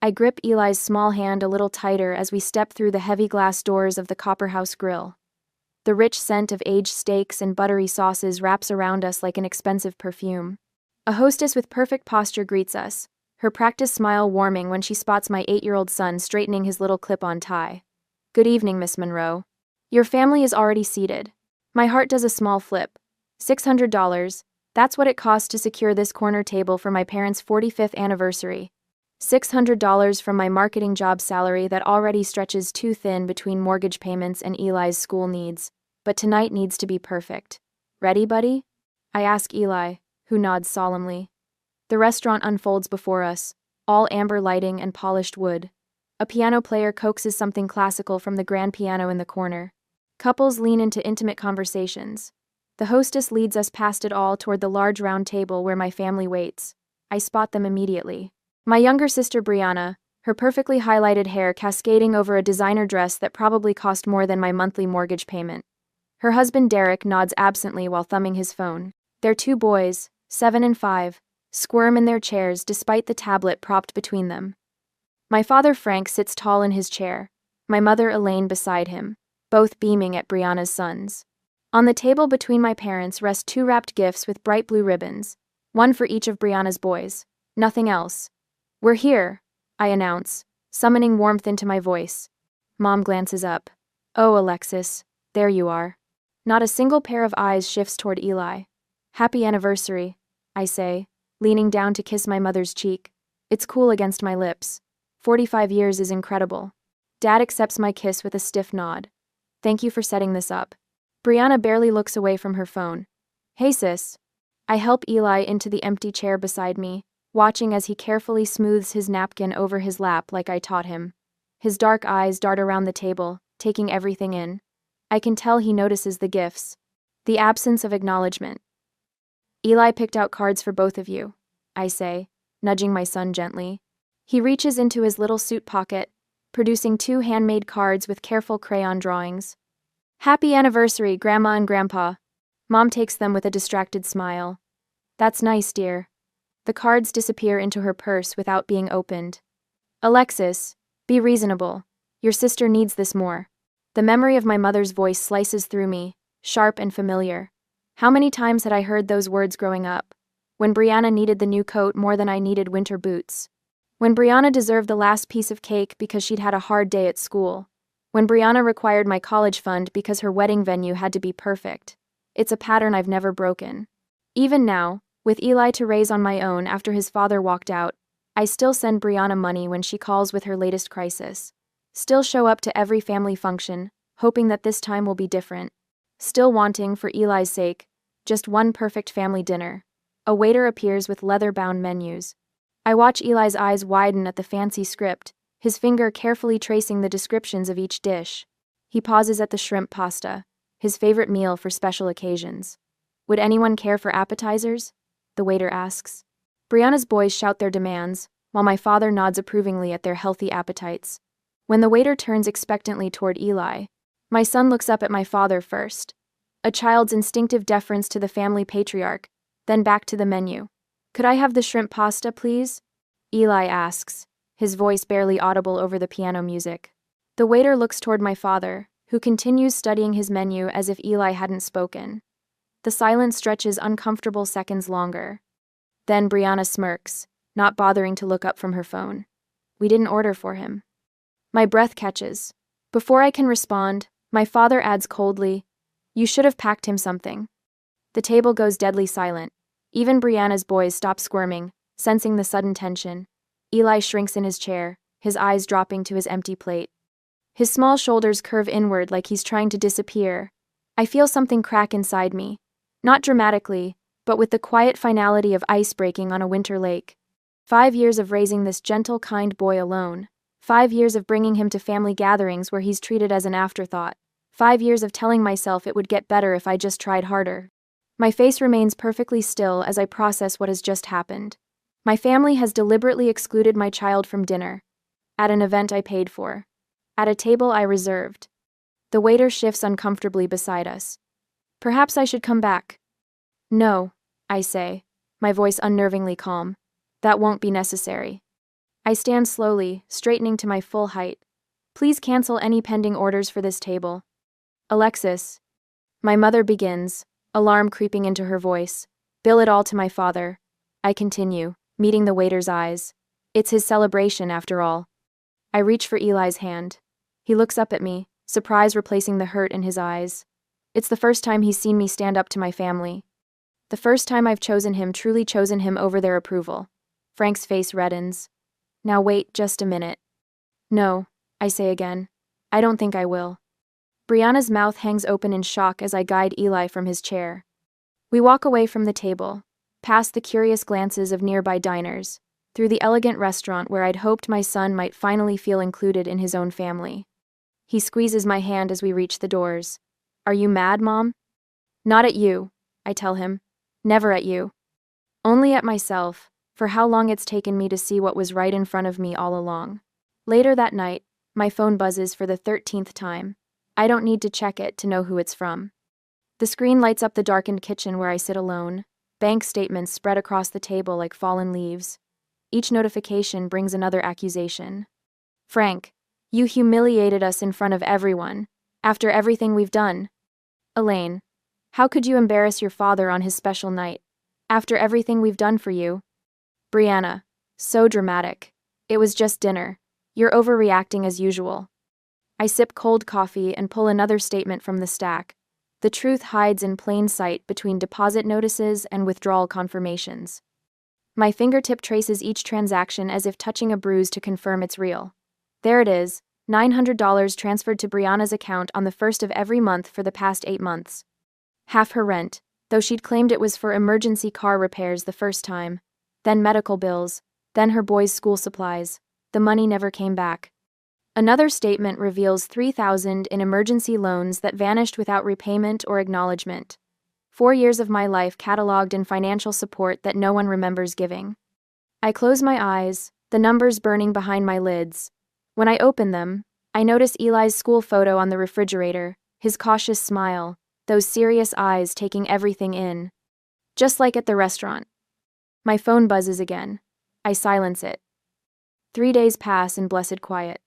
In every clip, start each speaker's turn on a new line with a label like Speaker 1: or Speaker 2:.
Speaker 1: I grip Eli's small hand a little tighter as we step through the heavy glass doors of the Copperhouse Grill. The rich scent of aged steaks and buttery sauces wraps around us like an expensive perfume. A hostess with perfect posture greets us, her practiced smile warming when she spots my 8-year-old son straightening his little clip-on tie. "Good evening, Miss Monroe. Your family is already seated." My heart does a small flip. $600, that's what it cost to secure this corner table for my parents' 45th anniversary. $600 from my marketing job salary that already stretches too thin between mortgage payments and Eli's school needs. But tonight needs to be perfect. "Ready, buddy?" I ask Eli, who nods solemnly. The restaurant unfolds before us, all amber lighting and polished wood. A piano player coaxes something classical from the grand piano in the corner. Couples lean into intimate conversations. The hostess leads us past it all toward the large round table where my family waits. I spot them immediately. My younger sister Brianna, her perfectly highlighted hair cascading over a designer dress that probably cost more than my monthly mortgage payment. Her husband Derek nods absently while thumbing his phone. Their 2 boys, 7 and 5, squirm in their chairs despite the tablet propped between them. My father Frank sits tall in his chair, my mother Elaine beside him, both beaming at Brianna's sons. On the table between my parents rest 2 wrapped gifts with bright blue ribbons, one for each of Brianna's boys. Nothing else. "We're here," I announce, summoning warmth into my voice. Mom glances up. "Oh, Alexis, there you are." Not a single pair of eyes shifts toward Eli. "Happy anniversary," I say, leaning down to kiss my mother's cheek. It's cool against my lips. 45 years is incredible. Dad accepts my kiss with a stiff nod. "Thank you for setting this up." Brianna barely looks away from her phone. "Hey, sis." I help Eli into the empty chair beside me, watching as he carefully smooths his napkin over his lap like I taught him. His dark eyes dart around the table, taking everything in. I can tell he notices the gifts. The absence of acknowledgement. "Eli picked out cards for both of you," I say, nudging my son gently. He reaches into his little suit pocket, producing 2 handmade cards with careful crayon drawings. "Happy anniversary, Grandma and Grandpa." Mom takes them with a distracted smile. "That's nice, dear." The cards disappear into her purse without being opened. "Alexis, be reasonable. Your sister needs this more." The memory of my mother's voice slices through me, sharp and familiar. How many times had I heard those words growing up? When Brianna needed the new coat more than I needed winter boots. When Brianna deserved the last piece of cake because she'd had a hard day at school. When Brianna required my college fund because her wedding venue had to be perfect. It's a pattern I've never broken. Even now, with Eli to raise on my own after his father walked out, I still send Brianna money when she calls with her latest crisis. Still show up to every family function, hoping that this time will be different. Still wanting, for Eli's sake, just one perfect family dinner. A waiter appears with leather-bound menus. I watch Eli's eyes widen at the fancy script, his finger carefully tracing the descriptions of each dish. He pauses at the shrimp pasta, his favorite meal for special occasions. "Would anyone care for appetizers?" the waiter asks. Brianna's boys shout their demands, while my father nods approvingly at their healthy appetites. When the waiter turns expectantly toward Eli, my son looks up at my father first. A child's instinctive deference to the family patriarch, then back to the menu. "Could I have the shrimp pasta, please?" Eli asks, his voice barely audible over the piano music. The waiter looks toward my father, who continues studying his menu as if Eli hadn't spoken. The silence stretches uncomfortable seconds longer. Then Brianna smirks, not bothering to look up from her phone. "We didn't order for him." My breath catches. Before I can respond, my father adds coldly, "You should have packed him something." The table goes deadly silent. Even Brianna's boys stop squirming, sensing the sudden tension. Eli shrinks in his chair, his eyes dropping to his empty plate. His small shoulders curve inward like he's trying to disappear. I feel something crack inside me. Not dramatically, but with the quiet finality of ice breaking on a winter lake. 5 years of raising this gentle, kind boy alone. 5 years of bringing him to family gatherings where he's treated as an afterthought. 5 years of telling myself it would get better if I just tried harder. My face remains perfectly still as I process what has just happened. My family has deliberately excluded my child from dinner. At an event I paid for. At a table I reserved. The waiter shifts uncomfortably beside us. "Perhaps I should come back." "No," I say, my voice unnervingly calm. "That won't be necessary." I stand slowly, straightening to my full height. Please cancel any pending orders for this table. Alexis. My mother begins, alarm creeping into her voice. Bill it all to my father. I continue, meeting the waiter's eyes. It's his celebration, after all. I reach for Eli's hand. He looks up at me, surprise replacing the hurt in his eyes. It's the first time he's seen me stand up to my family. The first time I've truly chosen him over their approval. Frank's face reddens. Now wait just a minute. No, I say again. I don't think I will. Brianna's mouth hangs open in shock as I guide Eli from his chair. We walk away from the table, past the curious glances of nearby diners, through the elegant restaurant where I'd hoped my son might finally feel included in his own family. He squeezes my hand as we reach the doors. Are you mad, Mom? Not at you, I tell him. Never at you. Only at myself, for how long it's taken me to see what was right in front of me all along. Later that night, my phone buzzes for the 13th time. I don't need to check it to know who it's from. The screen lights up the darkened kitchen where I sit alone, bank statements spread across the table like fallen leaves. Each notification brings another accusation. Frank, you humiliated us in front of everyone, after everything we've done. Elaine, how could you embarrass your father on his special night, after everything we've done for you? Brianna, so dramatic. It was just dinner. You're overreacting as usual. I sip cold coffee and pull another statement from the stack. The truth hides in plain sight between deposit notices and withdrawal confirmations. My fingertip traces each transaction as if touching a bruise to confirm it's real. There it is, $900 transferred to Brianna's account on the first of every month for the past 8 months. Half her rent, though she'd claimed it was for emergency car repairs the first time. Then medical bills, then her boys' school supplies. The money never came back. Another statement reveals $3,000 in emergency loans that vanished without repayment or acknowledgement. 4 years of my life cataloged in financial support that no one remembers giving. I close my eyes, the numbers burning behind my lids. When I open them, I notice Eli's school photo on the refrigerator, his cautious smile, those serious eyes taking everything in. Just like at the restaurant. My phone buzzes again. I silence it. 3 days pass in blessed quiet.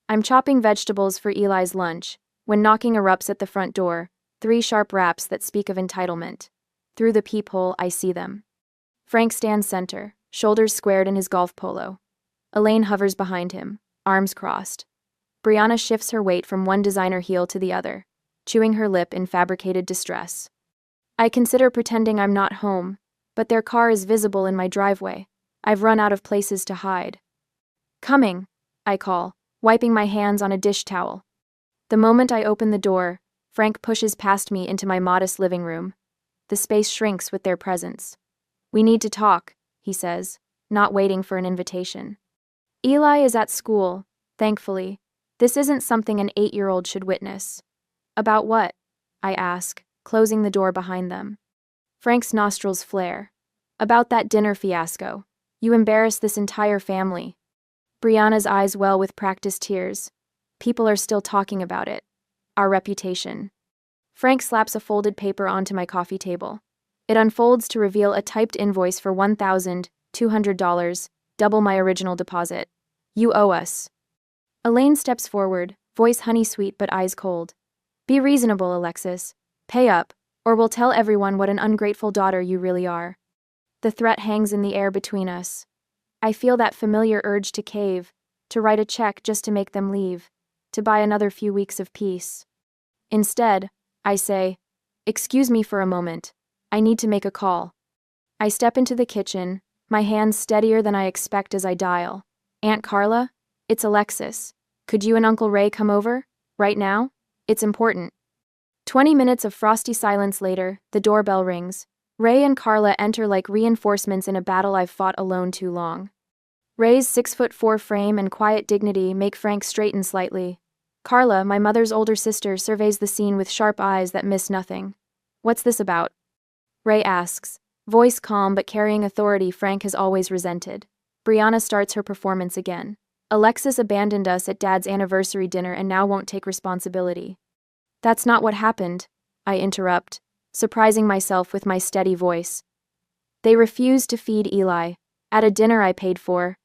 Speaker 1: I'm chopping vegetables for Eli's lunch, when knocking erupts at the front door, 3 sharp raps that speak of entitlement. Through the peephole, I see them. Frank stands center, shoulders squared in his golf polo. Elaine hovers behind him, arms crossed. Brianna shifts her weight from one designer heel to the other, chewing her lip in fabricated distress. I consider pretending I'm not home, but their car is visible in my driveway. I've run out of places to hide. Coming, I call, wiping my hands on a dish towel. The moment I open the door, Frank pushes past me into my modest living room. The space shrinks with their presence. We need to talk, he says, not waiting for an invitation. Eli is at school, thankfully. This isn't something an 8-year-old should witness. About what? I ask, closing the door behind them. Frank's nostrils flare. About that dinner fiasco. You embarrassed this entire family. Brianna's eyes well with practiced tears. People are still talking about it. Our reputation. Frank slaps a folded paper onto my coffee table. It unfolds to reveal a typed invoice for $1,200, double my original deposit. You owe us. Elaine steps forward, voice honey-sweet but eyes cold. Be reasonable, Alexis. Pay up, or we'll tell everyone what an ungrateful daughter you really are. The threat hangs in the air between us. I feel that familiar urge to cave, to write a check just to make them leave, to buy another few weeks of peace. Instead, I say, excuse me for a moment. I need to make a call. I step into the kitchen, my hands steadier than I expect as I dial. Aunt Carla? It's Alexis. Could you and Uncle Ray come over? Right now? It's important. 20 minutes of frosty silence later, the doorbell rings. Ray and Carla enter like reinforcements in a battle I've fought alone too long. Ray's 6'4" frame and quiet dignity make Frank straighten slightly. Carla, my mother's older sister, surveys the scene with sharp eyes that miss nothing. What's this about? Ray asks, voice calm but carrying authority Frank has always resented. Brianna starts her performance again. Alexis abandoned us at Dad's anniversary dinner and now won't take responsibility. That's not what happened, I interrupt, surprising myself with my steady voice. They refused to feed Eli, at a dinner I paid for.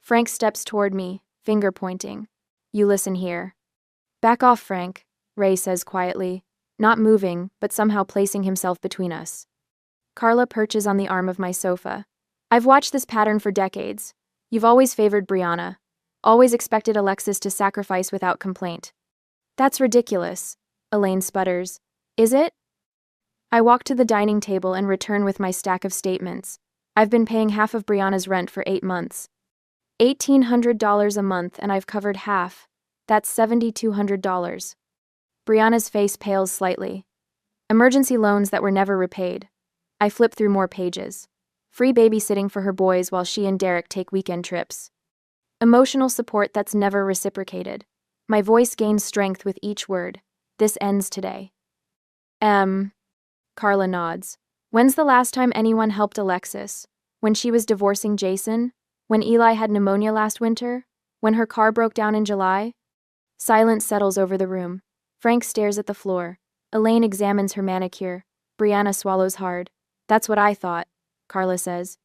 Speaker 1: Frank steps toward me, finger pointing. You listen here. Back off, Frank, Ray says quietly, not moving, but somehow placing himself between us. Carla perches on the arm of my sofa. I've watched this pattern for decades. You've always favored Brianna. Always expected Alexis to sacrifice without complaint. That's ridiculous, Elaine sputters. Is it? I walk to the dining table and return with my stack of statements. I've been paying half of Brianna's rent for 8 months. $1,800 a month, and I've covered half. That's $7,200. Brianna's face pales slightly. Emergency loans that were never repaid. I flip through more pages. Free babysitting for her boys while she and Derek take weekend trips. Emotional support that's never reciprocated. My voice gains strength with each word. This ends today. Carla nods. When's the last time anyone helped Alexis? When she was divorcing Jason? When Eli had pneumonia last winter? When her car broke down in July? Silence settles over the room. Frank stares at the floor. Elaine examines her manicure. Brianna swallows hard. That's what I thought, Carla says.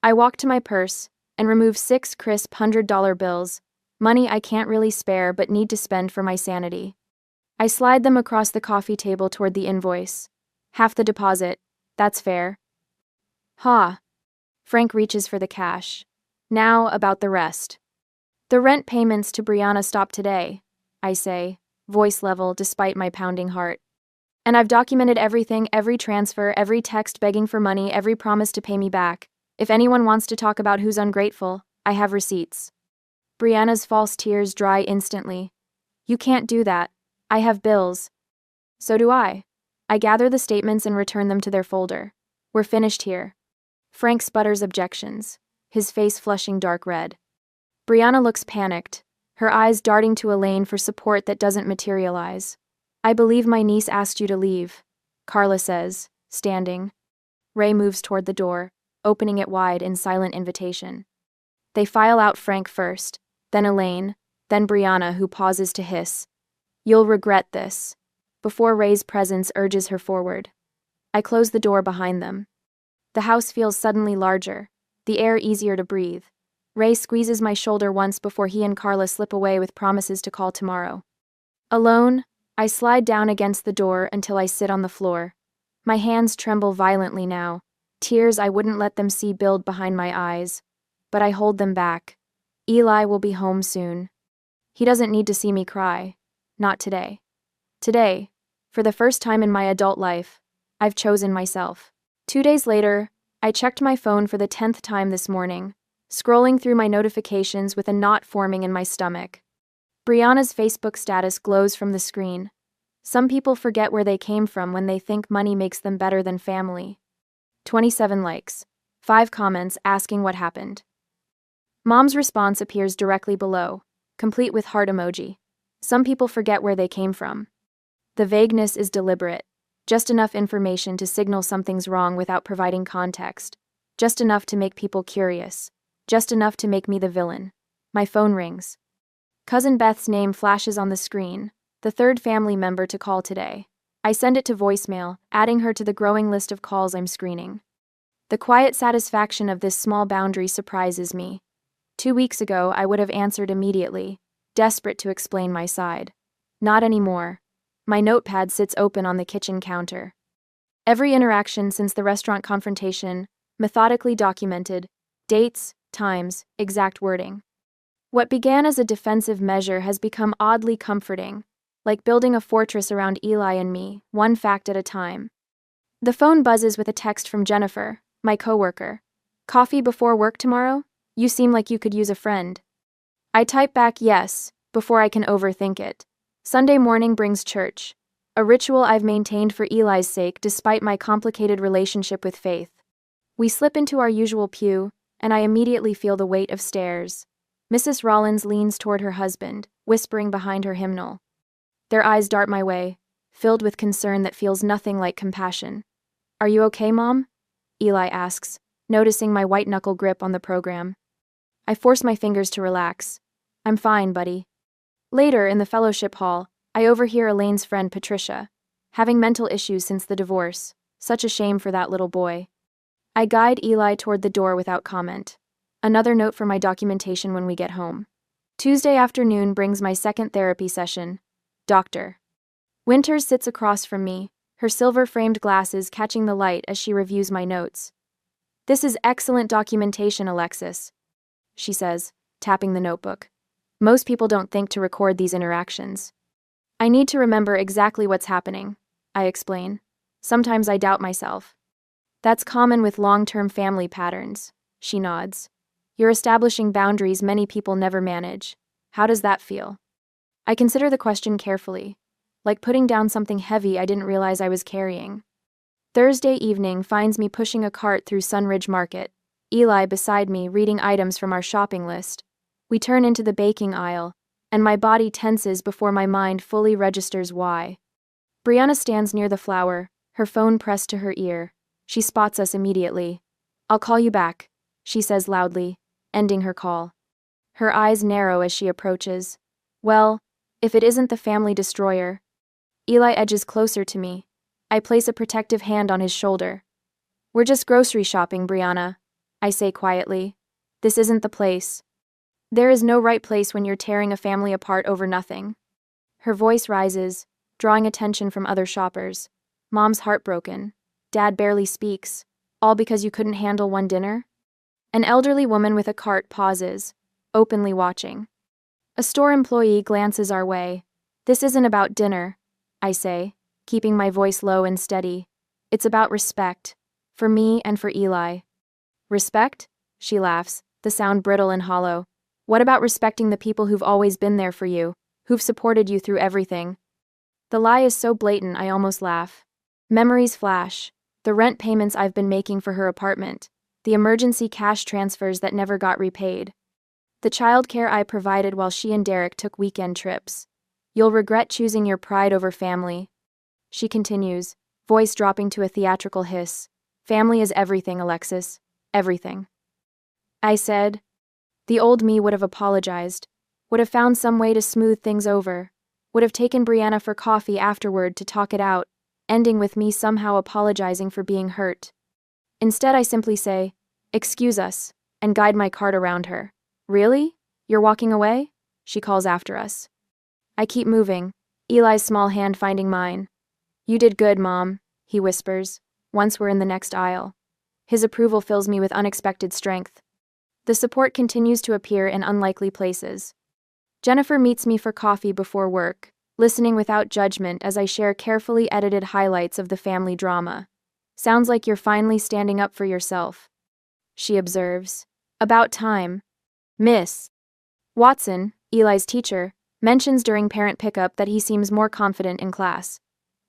Speaker 1: I walk to my purse and remove 6 crisp $100 bills, money I can't really spare but need to spend for my sanity. I slide them across the coffee table toward the invoice. Half the deposit. That's fair. Ha. Frank reaches for the cash. Now about the rest. The rent payments to Brianna stop today, I say, voice level despite my pounding heart. And I've documented everything, every transfer, every text begging for money, every promise to pay me back. If anyone wants to talk about who's ungrateful, I have receipts. Brianna's false tears dry instantly. You can't do that. I have bills. So do I. I gather the statements and return them to their folder. We're finished here. Frank sputters objections, his face flushing dark red. Brianna looks panicked, her eyes darting to Elaine for support that doesn't materialize. I believe my niece asked you to leave, Carla says, standing. Ray moves toward the door, opening it wide in silent invitation. They file out Frank first, then Elaine, then Brianna, who pauses to hiss. You'll regret this, before Ray's presence urges her forward. I close the door behind them. The house feels suddenly larger, the air easier to breathe. Ray squeezes my shoulder once before he and Carla slip away with promises to call tomorrow. Alone, I slide down against the door until I sit on the floor. My hands tremble violently now, tears I wouldn't let them see build behind my eyes. But I hold them back. Eli will be home soon. He doesn't need to see me cry. Not today. Today, for the first time in my adult life, I've chosen myself. 2 days later, I checked my phone for the 10th time this morning, scrolling through my notifications with a knot forming in my stomach. Brianna's Facebook status glows from the screen. Some people forget where they came from when they think money makes them better than family. 27 likes. 5 comments asking what happened. Mom's response appears directly below, complete with heart emoji. Some people forget where they came from. The vagueness is deliberate. Just enough information to signal something's wrong without providing context. Just enough to make people curious. Just enough to make me the villain. My phone rings. Cousin Beth's name flashes on the screen, the 3rd family member to call today. I send it to voicemail, adding her to the growing list of calls I'm screening. The quiet satisfaction of this small boundary surprises me. 2 weeks ago, I would have answered immediately, desperate to explain my side. Not anymore. My notepad sits open on the kitchen counter. Every interaction since the restaurant confrontation, methodically documented, dates, times, exact wording. What began as a defensive measure has become oddly comforting, like building a fortress around Eli and me, one fact at a time. The phone buzzes with a text from Jennifer, my coworker. Coffee before work tomorrow? You seem like you could use a friend. I type back yes, before I can overthink it. Sunday morning brings church, a ritual I've maintained for Eli's sake despite my complicated relationship with faith. We slip into our usual pew, and I immediately feel the weight of stares. Mrs. Rollins leans toward her husband, whispering behind her hymnal. Their eyes dart my way, filled with concern that feels nothing like compassion. Are you okay, Mom? Eli asks, noticing my white-knuckle grip on the program. I force my fingers to relax. I'm fine, buddy. Later, in the fellowship hall, I overhear Elaine's friend Patricia, having mental issues since the divorce. Such a shame for that little boy. I guide Eli toward the door without comment. Another note for my documentation when we get home. Tuesday afternoon brings my second therapy session. Dr. Winters sits across from me, her silver-framed glasses catching the light as she reviews my notes. "This is excellent documentation, Alexis," she says, tapping the notebook. "Most people don't think to record these interactions." "I need to remember exactly what's happening," I explain. "Sometimes I doubt myself." "That's common with long-term family patterns," she nods. "You're establishing boundaries many people never manage. How does that feel?" I consider the question carefully, like putting down something heavy I didn't realize I was carrying. Thursday evening finds me pushing a cart through Sunridge Market, Eli beside me reading items from our shopping list. We turn into the baking aisle, and my body tenses before my mind fully registers why. Brianna stands near the flour, her phone pressed to her ear. She spots us immediately. "I'll call you back," she says loudly, ending her call. Her eyes narrow as she approaches. "Well, if it isn't the family destroyer." Eli edges closer to me. I place a protective hand on his shoulder. "We're just grocery shopping, Brianna," I say quietly. "This isn't the place." "There is no right place when you're tearing a family apart over nothing." Her voice rises, drawing attention from other shoppers. "Mom's heartbroken. Dad barely speaks. All because you couldn't handle one dinner?" An elderly woman with a cart pauses, openly watching. A store employee glances our way. "This isn't about dinner," I say, keeping my voice low and steady. "It's about respect. For me and for Eli." "Respect?" She laughs, the sound brittle and hollow. "What about respecting the people who've always been there for you, who've supported you through everything?" The lie is so blatant I almost laugh. Memories flash. The rent payments I've been making for her apartment. The emergency cash transfers that never got repaid. The childcare I provided while she and Derek took weekend trips. "You'll regret choosing your pride over family." She continues, voice dropping to a theatrical hiss. "Family is everything, Alexis. Everything." I said. The old me would have apologized, would have found some way to smooth things over, would have taken Brianna for coffee afterward to talk it out, ending with me somehow apologizing for being hurt. Instead, I simply say, "Excuse us," and guide my cart around her. "Really? You're walking away?" she calls after us. I keep moving, Eli's small hand finding mine. "You did good, Mom," he whispers, once we're in the next aisle. His approval fills me with unexpected strength. The support continues to appear in unlikely places. Jennifer meets me for coffee before work, listening without judgment as I share carefully edited highlights of the family drama. "Sounds like you're finally standing up for yourself," she observes. "About time." Miss Watson, Eli's teacher, mentions during parent pickup that he seems more confident in class.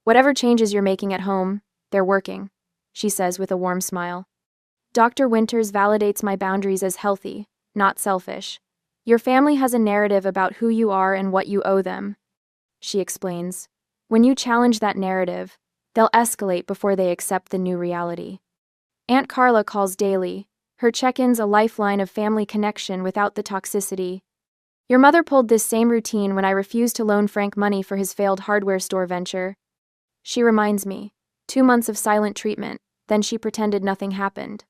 Speaker 1: "Whatever changes you're making at home, they're working," she says with a warm smile. Dr. Winters validates my boundaries as healthy, not selfish. "Your family has a narrative about who you are and what you owe them," she explains. "When you challenge that narrative, they'll escalate before they accept the new reality." Aunt Carla calls daily, her check-ins a lifeline of family connection without the toxicity. "Your mother pulled this same routine when I refused to loan Frank money for his failed hardware store venture," she reminds me. 2 months of silent treatment, then she pretended nothing happened.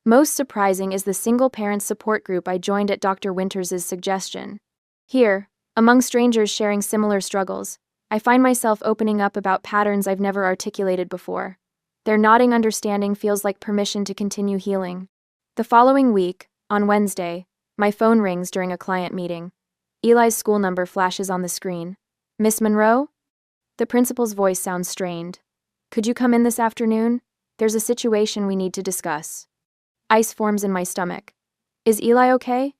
Speaker 1: Most surprising is the single-parent support group I joined at Dr. Winters' suggestion. Here, among strangers sharing similar struggles, I find myself opening up about patterns I've never articulated before. Their nodding understanding feels like permission to continue healing. The following week, on Wednesday, my phone rings during a client meeting. Eli's school number flashes on the screen. "Miss Monroe?" The principal's voice sounds strained. "Could you come in this afternoon? There's a situation we need to discuss." Ice forms in my stomach. "Is Eli okay?"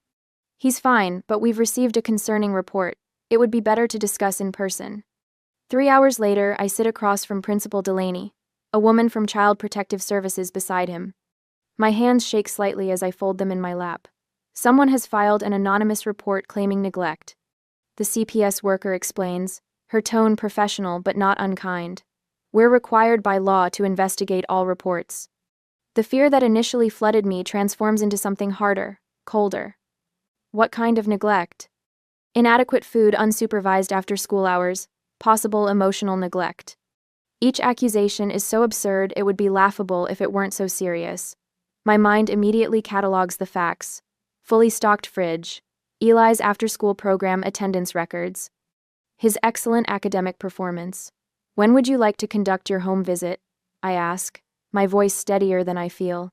Speaker 1: "He's fine, but we've received a concerning report. It would be better to discuss in person." 3 hours later, I sit across from Principal Delaney, a woman from Child Protective Services beside him. My hands shake slightly as I fold them in my lap. Someone has filed an anonymous report claiming neglect. The CPS worker explains, her tone professional but not unkind. "We're required by law to investigate all reports." The fear that initially flooded me transforms into something harder, colder. What kind of neglect? Inadequate food unsupervised after school hours, possible emotional neglect. Each accusation is so absurd it would be laughable if it weren't so serious. My mind immediately catalogs the facts. fully stocked fridge, Eli's after-school program attendance records, his excellent academic performance. When would you like to conduct your home visit? I ask, my voice steadier than I feel.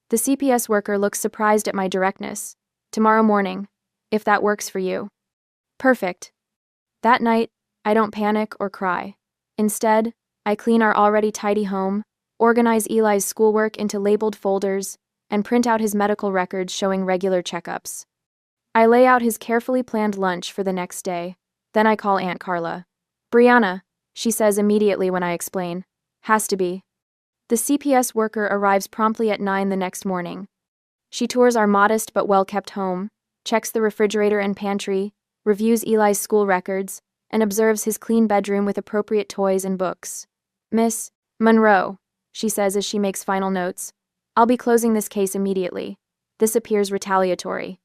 Speaker 1: The CPS worker looks surprised at my directness. Tomorrow morning, if that works for you. Perfect. That night, I don't panic or cry. Instead, I clean our already tidy home, organize Eli's schoolwork into labeled folders, and print out his medical records showing regular checkups. I lay out his carefully planned lunch for the next day. Then I call Aunt Carla. Brianna, she says immediately when I explain. Has to be. The CPS worker arrives promptly at 9 the next morning. She tours our modest but well-kept home, checks the refrigerator and pantry, reviews Eli's school records, and observes his clean bedroom with appropriate toys and books. Miss Monroe, she says as she makes final notes, I'll be closing this case immediately. This appears retaliatory.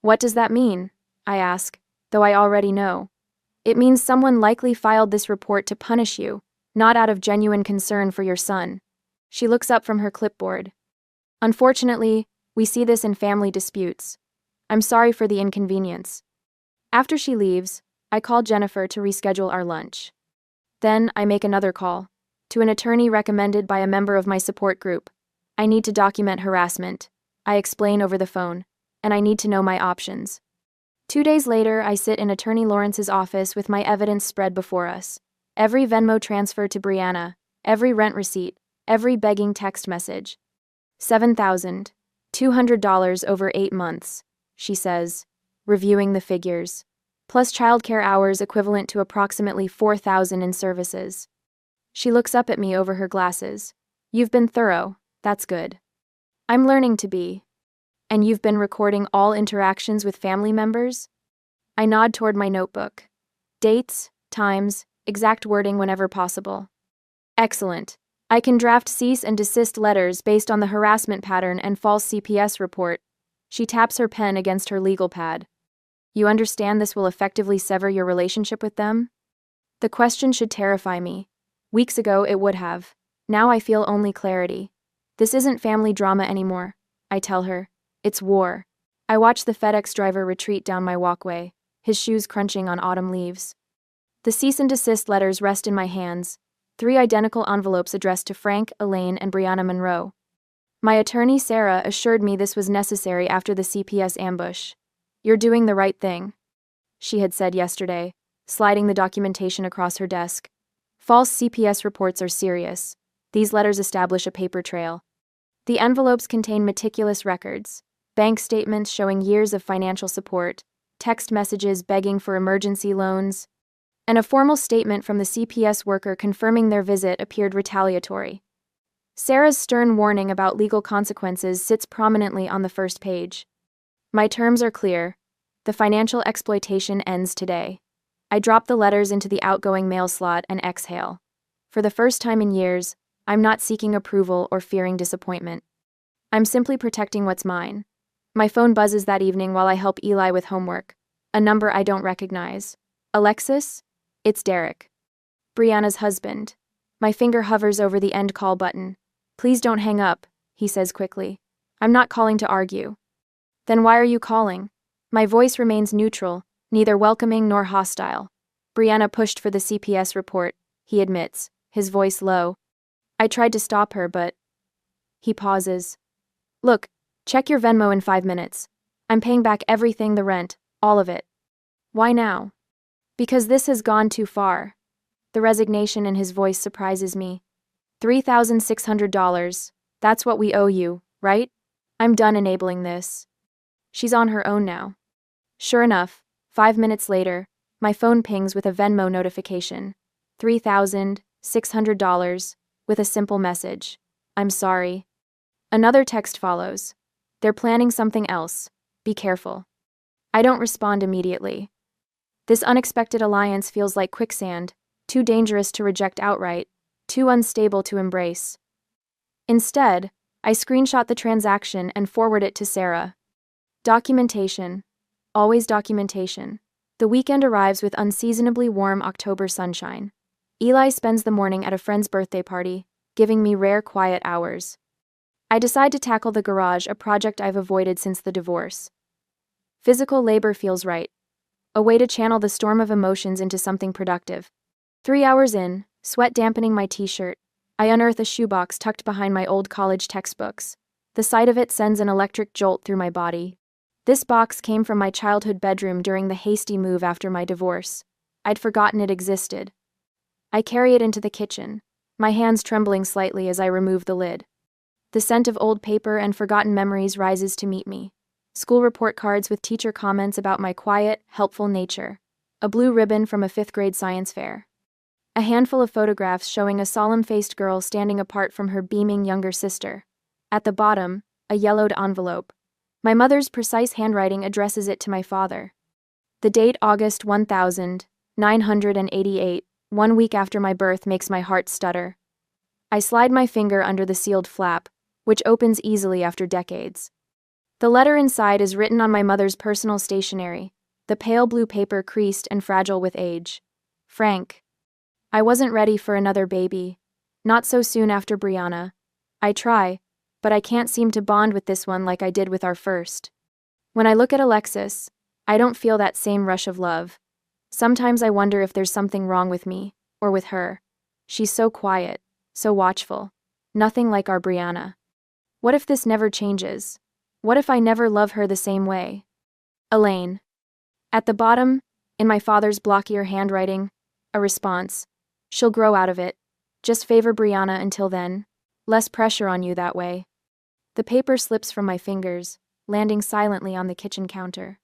Speaker 1: What does that mean? I ask, though I already know. It means someone likely filed this report to punish you, not out of genuine concern for your son. She looks up from her clipboard. Unfortunately, we see this in family disputes. I'm sorry for the inconvenience. After she leaves, I call Jennifer to reschedule our lunch. Then I make another call, to an attorney recommended by a member of my support group. I need to document harassment. I explain over the phone, and I need to know my options. 2 days later, I sit in Attorney Lawrence's office with my evidence spread before us. Every Venmo transfer to Brianna, every rent receipt, every begging text message. $7,200 over 8 months, she says, reviewing the figures, plus childcare hours equivalent to approximately 4,000 in services. She looks up at me over her glasses. You've been thorough, that's good. I'm learning to be. And you've been recording all interactions with family members? I nod toward my notebook. Dates, times, exact wording whenever possible. Excellent. I can draft cease and desist letters based on the harassment pattern and false CPS report. She taps her pen against her legal pad. You understand this will effectively sever your relationship with them? The question should terrify me. Weeks ago it would have. Now I feel only clarity. This isn't family drama anymore, I tell her. It's war. I watch the FedEx driver retreat down my walkway, his shoes crunching on autumn leaves. The cease and desist letters rest in my hands, 3 identical envelopes addressed to Frank, Elaine, and Brianna Monroe. My attorney, Sarah, assured me this was necessary after the CPS ambush. You're doing the right thing, she had said yesterday, sliding the documentation across her desk. False CPS reports are serious. These letters establish a paper trail. The envelopes contain meticulous records, bank statements showing years of financial support, text messages begging for emergency loans, and a formal statement from the CPS worker confirming their visit appeared retaliatory. Sarah's stern warning about legal consequences sits prominently on the first page. My terms are clear. The financial exploitation ends today. I drop the letters into the outgoing mail slot and exhale. For the first time in years, I'm not seeking approval or fearing disappointment. I'm simply protecting what's mine. My phone buzzes that evening while I help Eli with homework. A number I don't recognize. Alexis? It's Derek. Brianna's husband. My finger hovers over the end call button. Please don't hang up, he says quickly. I'm not calling to argue. Then why are you calling? My voice remains neutral, neither welcoming nor hostile. Brianna pushed for the CPS report, he admits, his voice low. I tried to stop her, but... He pauses. Look, check your Venmo in 5 minutes. I'm paying back everything, the rent, all of it. Why now? Because this has gone too far. The resignation in his voice surprises me. $3,600. That's what we owe you, right? I'm done enabling this. She's on her own now. Sure enough, 5 minutes later, my phone pings with a Venmo notification. $3,600, with a simple message. I'm sorry. Another text follows. They're planning something else. Be careful. I don't respond immediately. This unexpected alliance feels like quicksand, too dangerous to reject outright, too unstable to embrace. Instead, I screenshot the transaction and forward it to Sarah. Documentation. Always documentation. The weekend arrives with unseasonably warm October sunshine. Eli spends the morning at a friend's birthday party, giving me rare quiet hours. I decide to tackle the garage, a project I've avoided since the divorce. Physical labor feels right. A way to channel the storm of emotions into something productive. 3 hours in, sweat dampening my t-shirt, I unearth a shoebox tucked behind my old college textbooks. The sight of it sends an electric jolt through my body. This box came from my childhood bedroom during the hasty move after my divorce. I'd forgotten it existed. I carry it into the kitchen, my hands trembling slightly as I remove the lid. The scent of old paper and forgotten memories rises to meet me. School report cards with teacher comments about my quiet, helpful nature. A blue ribbon from a 5th grade science fair. A handful of photographs showing a solemn-faced girl standing apart from her beaming younger sister. At the bottom, a yellowed envelope. My mother's precise handwriting addresses it to my father. The date August 1988, 1 week after my birth, makes my heart stutter. I slide my finger under the sealed flap, which opens easily after decades. The letter inside is written on my mother's personal stationery, the pale blue paper creased and fragile with age. Frank. I wasn't ready for another baby. Not so soon after Brianna. I try, but I can't seem to bond with this one like I did with our first. When I look at Alexis, I don't feel that same rush of love. Sometimes I wonder if there's something wrong with me, or with her. She's so quiet, so watchful. Nothing like our Brianna. What if this never changes? What if I never love her the same way? Elaine. At the bottom, in my father's blockier handwriting, a response. She'll grow out of it. Just favor Brianna until then. Less pressure on you that way. The paper slips from my fingers, landing silently on the kitchen counter.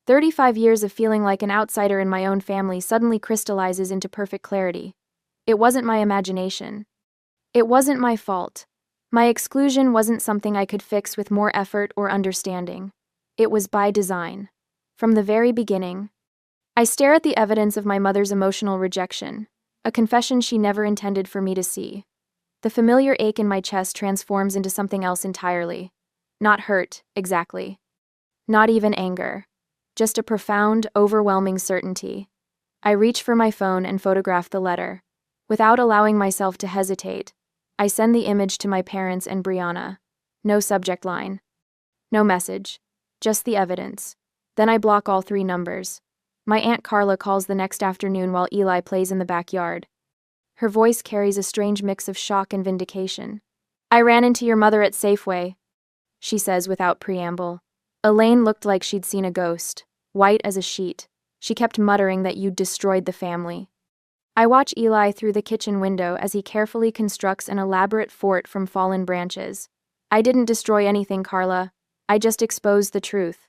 Speaker 1: 35 years of feeling like an outsider in my own family suddenly crystallizes into perfect clarity. It wasn't my imagination. It wasn't my fault. My exclusion wasn't something I could fix with more effort or understanding. It was by design. From the very beginning. I stare at the evidence of my mother's emotional rejection, a confession she never intended for me to see. The familiar ache in my chest transforms into something else entirely. Not hurt, exactly. Not even anger. Just a profound, overwhelming certainty. I reach for my phone and photograph the letter. Without allowing myself to hesitate, I send the image to my parents and Brianna. No subject line. No message. Just the evidence. Then I block all 3 numbers. My Aunt Carla calls the next afternoon while Eli plays in the backyard. Her voice carries a strange mix of shock and vindication. I ran into your mother at Safeway, she says without preamble. Elaine looked like she'd seen a ghost, white as a sheet. She kept muttering that you'd destroyed the family. I watch Eli through the kitchen window as he carefully constructs an elaborate fort from fallen branches. I didn't destroy anything, Carla. I just exposed the truth.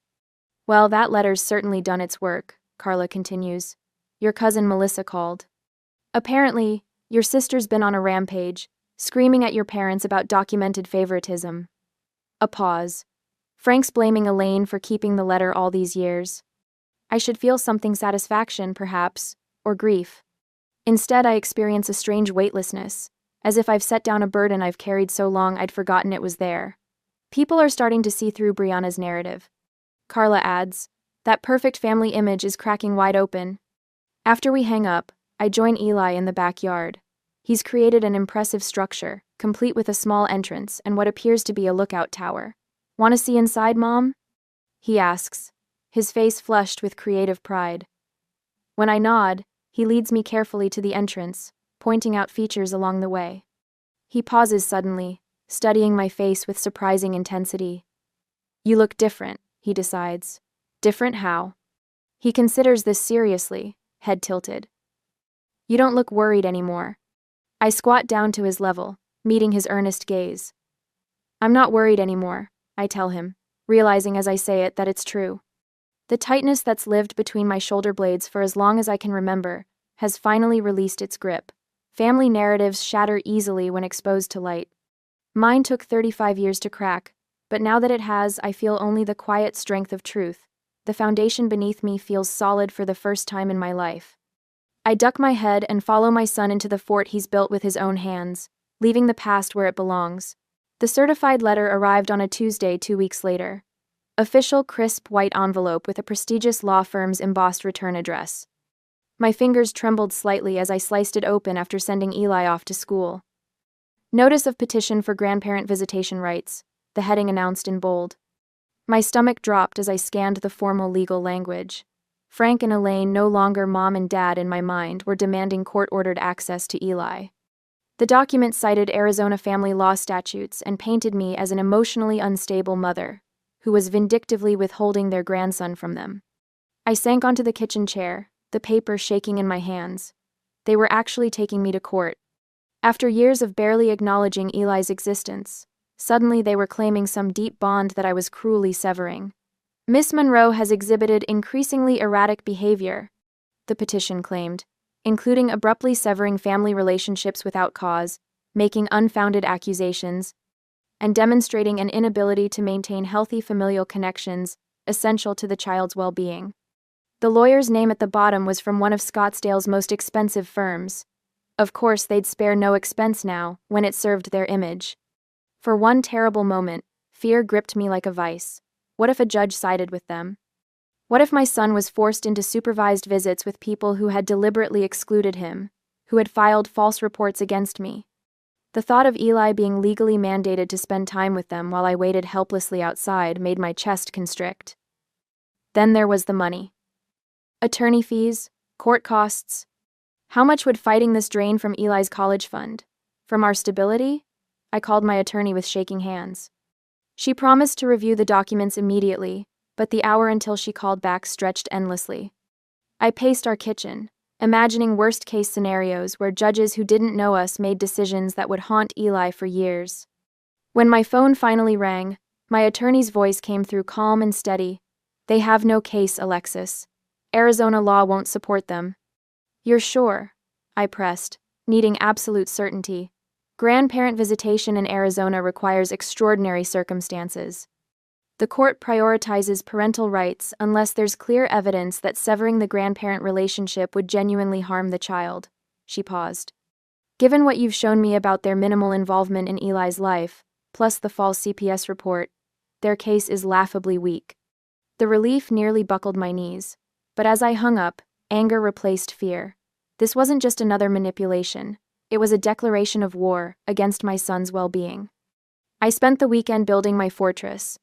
Speaker 1: Well, that letter's certainly done its work, Carla continues. Your cousin Melissa called. Apparently, your sister's been on a rampage, screaming at your parents about documented favoritism. A pause. Frank's blaming Elaine for keeping the letter all these years. I should feel something satisfaction, perhaps, or grief. Instead, I experience a strange weightlessness, as if I've set down a burden I've carried so long I'd forgotten it was there. People are starting to see through Brianna's narrative. Carla adds, that perfect family image is cracking wide open. After we hang up, I join Eli in the backyard. He's created an impressive structure, complete with a small entrance and what appears to be a lookout tower. Want to see inside, Mom? He asks, his face flushed with creative pride. When I nod, he leads me carefully to the entrance, pointing out features along the way. He pauses suddenly, studying my face with surprising intensity. You look different, he decides. Different how? He considers this seriously, head tilted. You don't look worried anymore. I squat down to his level, meeting his earnest gaze. I'm not worried anymore, I tell him, realizing as I say it that it's true. The tightness that's lived between my shoulder blades for as long as I can remember has finally released its grip. Family narratives shatter easily when exposed to light. Mine took 35 years to crack, but now that it has, I feel only the quiet strength of truth. The foundation beneath me feels solid for the first time in my life. I duck my head and follow my son into the fort he's built with his own hands, leaving the past where it belongs. The certified letter arrived on a Tuesday 2 weeks later. Official, crisp, white envelope with a prestigious law firm's embossed return address. My fingers trembled slightly as I sliced it open after sending Eli off to school. Notice of petition for grandparent visitation rights, the heading announced in bold. My stomach dropped as I scanned the formal legal language. Frank and Elaine, no longer mom and dad in my mind, were demanding court-ordered access to Eli. The document cited Arizona family law statutes and painted me as an emotionally unstable mother who was vindictively withholding their grandson from them. I sank onto the kitchen chair, the paper shaking in my hands. They were actually taking me to court. After years of barely acknowledging Eli's existence, suddenly they were claiming some deep bond that I was cruelly severing. Miss Monroe has exhibited increasingly erratic behavior, the petition claimed, including abruptly severing family relationships without cause, making unfounded accusations, and demonstrating an inability to maintain healthy familial connections essential to the child's well-being. The lawyer's name at the bottom was from one of Scottsdale's most expensive firms. Of course, they'd spare no expense now, when it served their image. For one terrible moment, fear gripped me like a vice. What if a judge sided with them? What if my son was forced into supervised visits with people who had deliberately excluded him, who had filed false reports against me? The thought of Eli being legally mandated to spend time with them while I waited helplessly outside made my chest constrict. Then there was the money. Attorney fees, court costs. How much would fighting this drain from Eli's college fund? From our stability? I called my attorney with shaking hands. She promised to review the documents immediately, but the hour until she called back stretched endlessly. I paced our kitchen, imagining worst-case scenarios where judges who didn't know us made decisions that would haunt Eli for years. When my phone finally rang, my attorney's voice came through calm and steady. "They have no case, Alexis. Arizona law won't support them." "You're sure?" I pressed, needing absolute certainty. Grandparent visitation in Arizona requires extraordinary circumstances. The court prioritizes parental rights unless there's clear evidence that severing the grandparent relationship would genuinely harm the child. She paused. "Given what you've shown me about their minimal involvement in Eli's life, plus the false CPS report, their case is laughably weak." The relief nearly buckled my knees, but as I hung up, anger replaced fear. This wasn't just another manipulation. It was a declaration of war against my son's well-being. I spent the weekend building my fortress.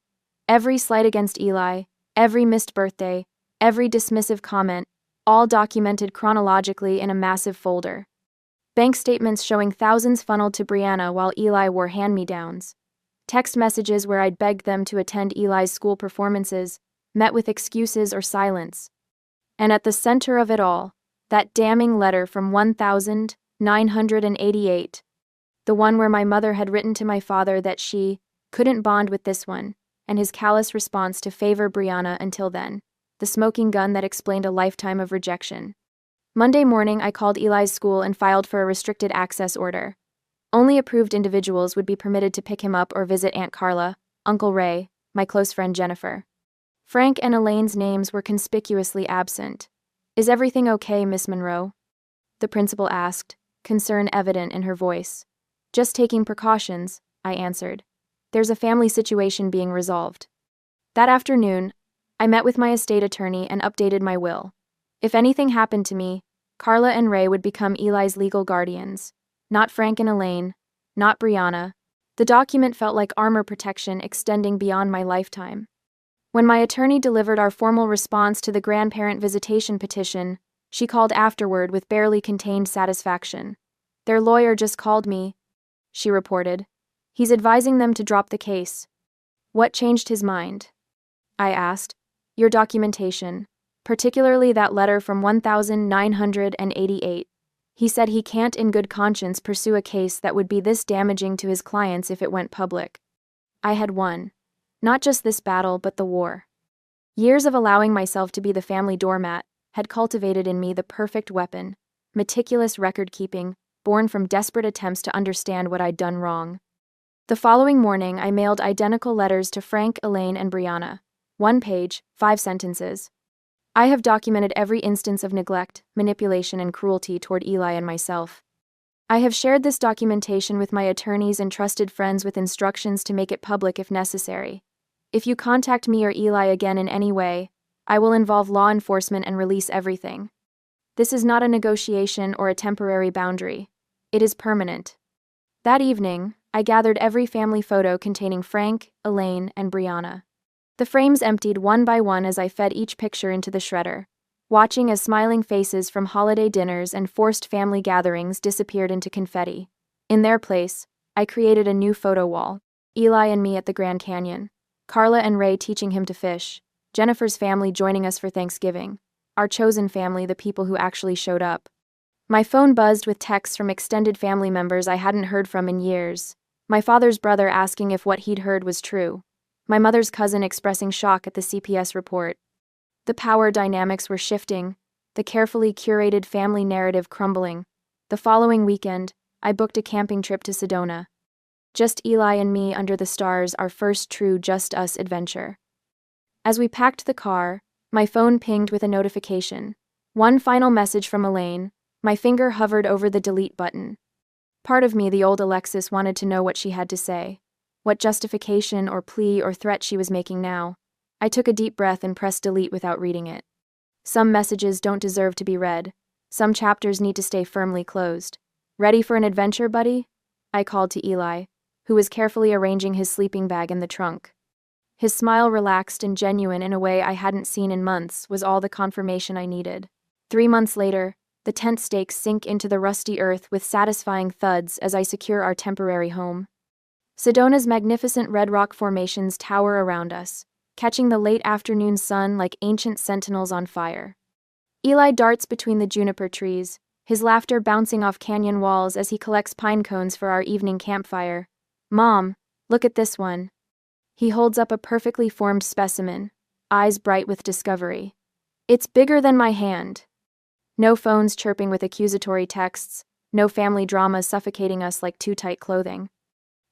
Speaker 1: Every slight against Eli, every missed birthday, every dismissive comment, all documented chronologically in a massive folder. Bank statements showing thousands funneled to Brianna while Eli wore hand-me-downs. Text messages where I'd begged them to attend Eli's school performances, met with excuses or silence. And at the center of it all, that damning letter from 1988. The one where my mother had written to my father that she couldn't bond with this one, and his callous response to favor Brianna until then, the smoking gun that explained a lifetime of rejection. Monday morning, I called Eli's school and filed for a restricted access order. Only approved individuals would be permitted to pick him up or visit Aunt Carla, Uncle Ray, my close friend Jennifer. Frank and Elaine's names were conspicuously absent. "Is everything okay, Miss Monroe?" the principal asked, concern evident in her voice. "Just taking precautions," I answered. "There's a family situation being resolved." That afternoon, I met with my estate attorney and updated my will. If anything happened to me, Carla and Ray would become Eli's legal guardians. Not Frank and Elaine, not Brianna. The document felt like armor protection extending beyond my lifetime. When my attorney delivered our formal response to the grandparent visitation petition, she called afterward with barely contained satisfaction. "Their lawyer just called me," she reported. "He's advising them to drop the case." "What changed his mind?" I asked. "Your documentation, particularly that letter from 1988. He said he can't in good conscience pursue a case that would be this damaging to his clients if it went public." I had won. Not just this battle, but the war. Years of allowing myself to be the family doormat had cultivated in me the perfect weapon, meticulous record-keeping, born from desperate attempts to understand what I'd done wrong. The following morning, I mailed identical letters to Frank, Elaine, and Brianna. 1 page, 5 sentences. I have documented every instance of neglect, manipulation, and cruelty toward Eli and myself. I have shared this documentation with my attorneys and trusted friends with instructions to make it public if necessary. If you contact me or Eli again in any way, I will involve law enforcement and release everything. This is not a negotiation or a temporary boundary. It is permanent. That evening, I gathered every family photo containing Frank, Elaine, and Brianna. The frames emptied one by one as I fed each picture into the shredder, watching as smiling faces from holiday dinners and forced family gatherings disappeared into confetti. In their place, I created a new photo wall. Eli and me at the Grand Canyon, Carla and Ray teaching him to fish, Jennifer's family joining us for Thanksgiving, our chosen family, the people who actually showed up. My phone buzzed with texts from extended family members I hadn't heard from in years. My father's brother asking if what he'd heard was true. My mother's cousin expressing shock at the CPS report. The power dynamics were shifting, the carefully curated family narrative crumbling. The following weekend, I booked a camping trip to Sedona. Just Eli and me under the stars, our first true just us adventure. As we packed the car, my phone pinged with a notification. One final message from Elaine. My finger hovered over the delete button. Part of me, the old Alexis, wanted to know what she had to say. What justification or plea or threat she was making now. I took a deep breath and pressed delete without reading it. Some messages don't deserve to be read. Some chapters need to stay firmly closed. Ready for an adventure, buddy? I called to Eli, who was carefully arranging his sleeping bag in the trunk. His smile, relaxed and genuine in a way I hadn't seen in months, was all the confirmation I needed. 3 months later, the tent stakes sink into the rusty earth with satisfying thuds as I secure our temporary home. Sedona's magnificent red rock formations tower around us, catching the late afternoon sun like ancient sentinels on fire. Eli darts between the juniper trees, his laughter bouncing off canyon walls as he collects pine cones for our evening campfire. Mom, look at this one. He holds up a perfectly formed specimen, eyes bright with discovery. It's bigger than my hand. No phones chirping with accusatory texts, no family drama suffocating us like too tight clothing.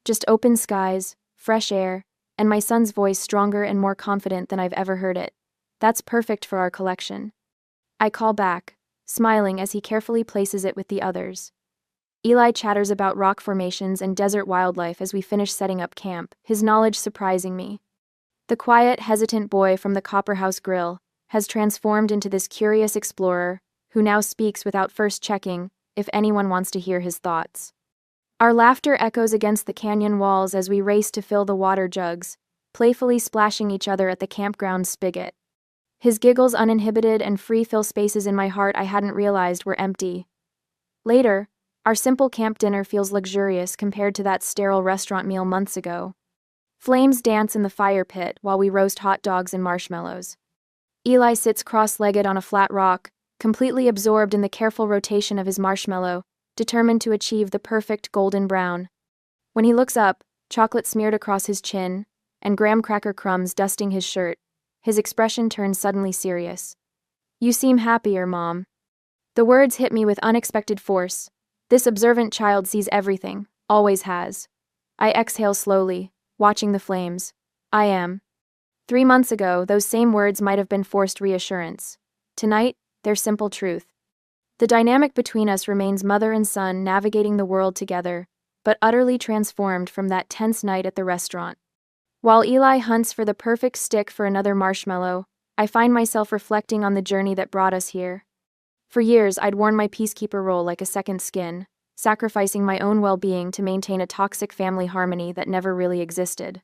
Speaker 1: Just open skies, fresh air, and my son's voice stronger and more confident than I've ever heard it. That's perfect for our collection. I call back, smiling as he carefully places it with the others. Eli chatters about rock formations and desert wildlife as we finish setting up camp, his knowledge surprising me. The quiet, hesitant boy from the Copperhouse Grill has transformed into this curious explorer who now speaks without first checking if anyone wants to hear his thoughts. Our laughter echoes against the canyon walls as we race to fill the water jugs, playfully splashing each other at the campground spigot. His giggles uninhibited and free fill spaces in my heart I hadn't realized were empty. Later, our simple camp dinner feels luxurious compared to that sterile restaurant meal months ago. Flames dance in the fire pit while we roast hot dogs and marshmallows. Eli sits cross-legged on a flat rock, completely absorbed in the careful rotation of his marshmallow, determined to achieve the perfect golden brown. When he looks up, chocolate smeared across his chin, and graham cracker crumbs dusting his shirt, his expression turns suddenly serious. You seem happier, Mom. The words hit me with unexpected force. This observant child sees everything, always has. I exhale slowly, watching the flames. I am. 3 months ago, those same words might have been forced reassurance. Tonight, they're simple truth. The dynamic between us remains mother and son navigating the world together, but utterly transformed from that tense night at the restaurant. While Eli hunts for the perfect stick for another marshmallow, I find myself reflecting on the journey that brought us here. For years, I'd worn my peacekeeper role like a second skin, sacrificing my own well-being to maintain a toxic family harmony that never really existed.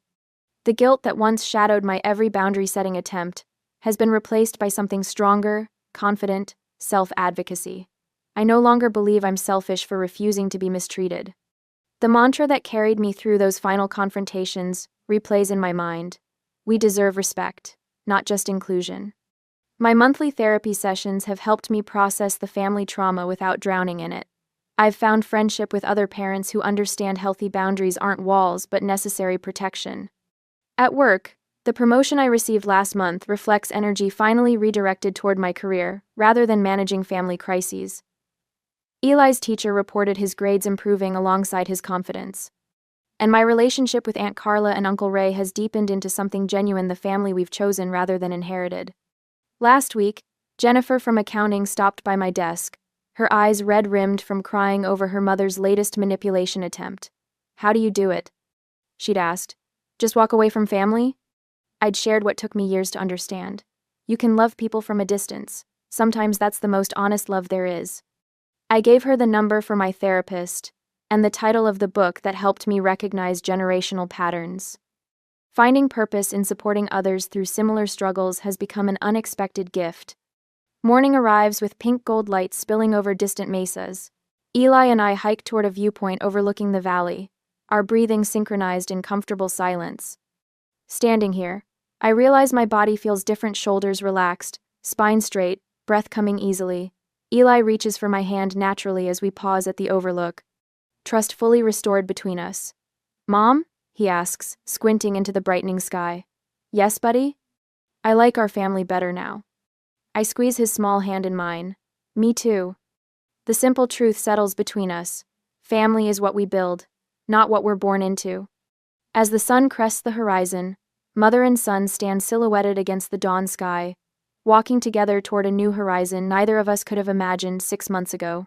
Speaker 1: The guilt that once shadowed my every boundary-setting attempt has been replaced by something stronger, confident, self-advocacy. I no longer believe I'm selfish for refusing to be mistreated. The mantra that carried me through those final confrontations replays in my mind. We deserve respect, not just inclusion. My monthly therapy sessions have helped me process the family trauma without drowning in it. I've found friendship with other parents who understand healthy boundaries aren't walls but necessary protection. At work, the promotion I received last month reflects energy finally redirected toward my career, rather than managing family crises. Eli's teacher reported his grades improving alongside his confidence. And my relationship with Aunt Carla and Uncle Ray has deepened into something genuine, the family we've chosen rather than inherited. Last week, Jennifer from accounting stopped by my desk, her eyes red-rimmed from crying over her mother's latest manipulation attempt. How do you do it? She'd asked. Just walk away from family? I'd shared what took me years to understand. You can love people from a distance. Sometimes that's the most honest love there is. I gave her the number for my therapist, and the title of the book that helped me recognize generational patterns. Finding purpose in supporting others through similar struggles has become an unexpected gift. Morning arrives with pink gold lights spilling over distant mesas. Eli and I hike toward a viewpoint overlooking the valley, our breathing synchronized in comfortable silence. Standing here, I realize my body feels different, shoulders relaxed, spine straight, breath coming easily. Eli reaches for my hand naturally as we pause at the overlook. Trust fully restored between us. "Mom?" he asks, squinting into the brightening sky. "Yes, buddy?" "I like our family better now." I squeeze his small hand in mine. "Me too." The simple truth settles between us. Family is what we build, not what we're born into. As the sun crests the horizon, mother and son stand silhouetted against the dawn sky, walking together toward a new horizon neither of us could have imagined 6 months ago.